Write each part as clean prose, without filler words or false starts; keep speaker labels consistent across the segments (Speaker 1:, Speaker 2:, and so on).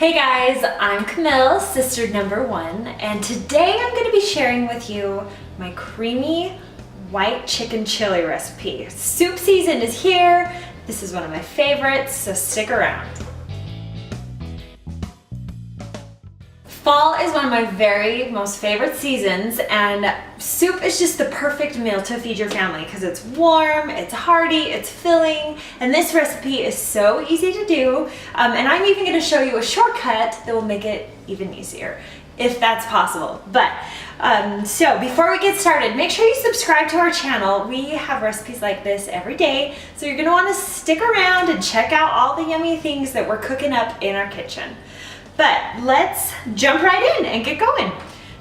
Speaker 1: Hey guys, I'm Camille, sister number one, and today I'm going to be sharing with you my creamy white chicken chili recipe. Soup season is here. This is one of my favorites, so stick around. Fall is one of my very most favorite seasons, and soup is just the perfect meal to feed your family because it's warm, it's hearty, it's filling, and this recipe is so easy to do. And I'm even going to show you a shortcut that will make it even easier, if that's possible. But so before we get started, make sure you subscribe to our channel. We have recipes like this every day, so you're going to want to stick around and check out all the yummy things that we're cooking up in our kitchen. But let's jump right in and get going.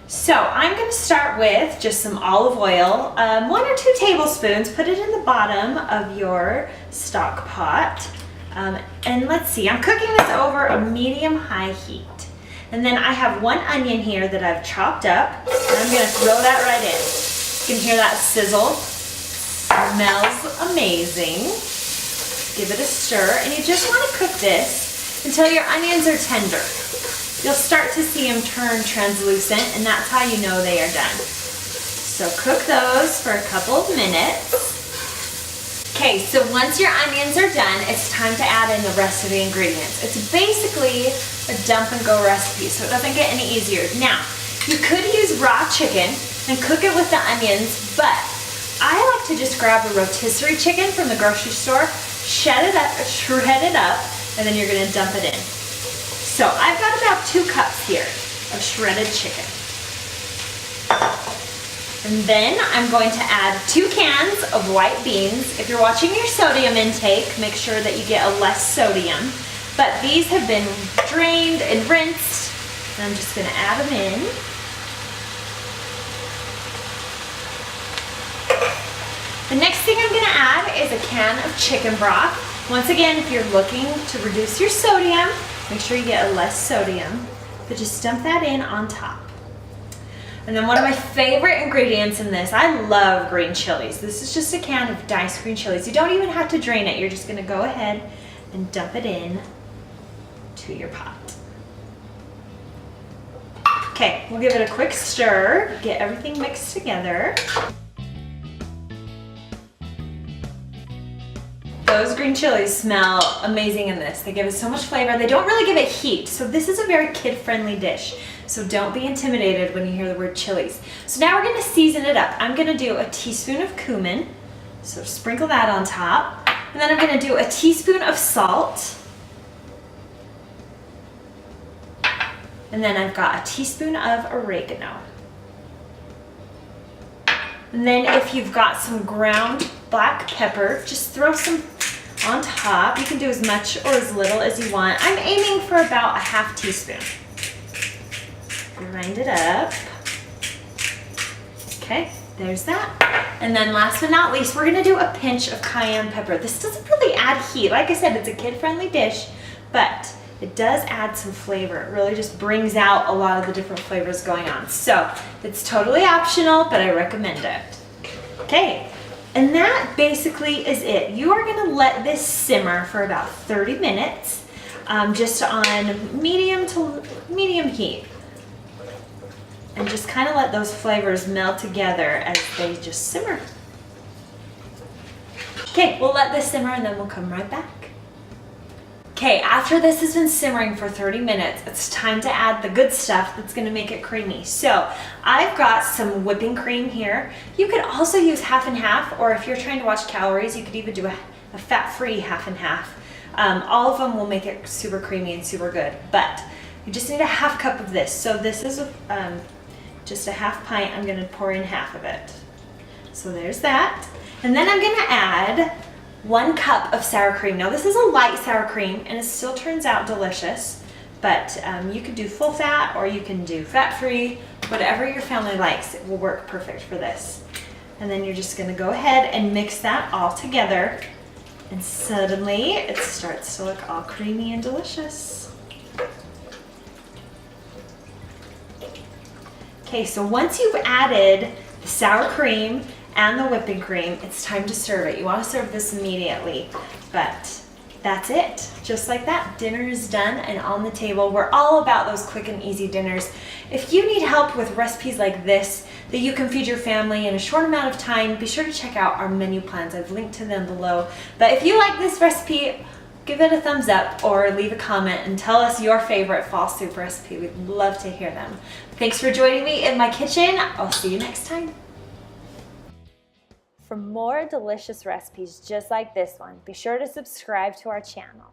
Speaker 1: So I'm going to start with just some olive oil, 1 or 2 tablespoons. Put it in the bottom of your stock pot. And let's see, I'm cooking this over a medium-high heat. And then I have 1 onion here that I've chopped up. And I'm going to throw that right in. You can hear that sizzle. Smells amazing. Give it a stir. And you just want to cook this until your onions are tender. You'll start to see them turn translucent, and that's how you know they are done. So cook those for a couple of minutes. Okay, so once your onions are done, it's time to add in the rest of the ingredients. It's basically a dump and go recipe, so it doesn't get any easier. Now, you could use raw chicken and cook it with the onions, but I like to just grab a rotisserie chicken from the grocery store, shred it up, and then you're going to dump it in. So I've got about 2 cups here of shredded chicken. And then I'm going to add 2 cans of white beans. If you're watching your sodium intake, make sure that you get a less sodium. But these have been drained and rinsed, and I'm just going to add them in. The next thing I'm going to add is a can of chicken broth. Once again, if you're looking to reduce your sodium, make sure you get a less sodium, but just dump that in on top. And then one of my favorite ingredients in this, I love green chilies. This is just a can of diced green chilies. You don't even have to drain it. You're just gonna go ahead and dump it in to your pot. Okay, we'll give it a quick stir, get everything mixed together. Those green chilies smell amazing in this. They give it so much flavor. They don't really give it heat, so this is a very kid-friendly dish. So don't be intimidated when you hear the word chilies. So now we're gonna season it up. I'm gonna do a teaspoon of cumin, so sprinkle that on top. And then I'm gonna do a teaspoon of salt. And then I've got a teaspoon of oregano. And then if you've got some ground black pepper, just throw some on top. You can do as much or as little as you want. I'm aiming for about a ½ teaspoon. Grind it up. Okay, there's that. And then last but not least, we're gonna do a pinch of cayenne pepper. This doesn't really add heat. Like I said, it's a kid-friendly dish, but it does add some flavor. It really just brings out a lot of the different flavors going on. So it's totally optional, but I recommend it. Okay. And that basically is it. You are gonna let this simmer for about 30 minutes, just on medium to medium heat. And just kind of let those flavors melt together as they just simmer. Okay, we'll let this simmer and then we'll come right back. Okay, after this has been simmering for 30 minutes, it's time to add the good stuff that's gonna make it creamy. So I've got some whipping cream here. You could also use half and half, or if you're trying to watch calories, you could even do a fat-free half and half. All of them will make it super creamy and super good, but you just need a ½ cup of this. So this is just a ½ pint. I'm gonna pour in half of it. So there's that. And then I'm gonna add 1 cup of sour cream. Now this is a light sour cream and it still turns out delicious, but you can do full fat or you can do fat-free, whatever your family likes. It will work perfect for this. And then you're just gonna go ahead and mix that all together, and suddenly it starts to look all creamy and delicious. Okay, so once you've added the sour cream and the whipping cream, it's time to serve it. You want to serve this immediately, but That's it. Just like that, dinner is done and on the table. We're all about those quick and easy dinners. If you need help with recipes like this that you can feed your family in a short amount of time, be sure to check out our menu plans. I've linked to them below. But if you like this recipe, give it a thumbs up or leave a comment and tell us your favorite fall soup recipe. We'd love to hear them. Thanks for joining me in my kitchen. I'll see you next time. For more delicious recipes just like this one, be sure to subscribe to our channel.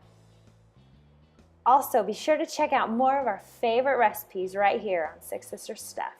Speaker 1: Also, be sure to check out more of our favorite recipes right here on Six Sisters Stuff.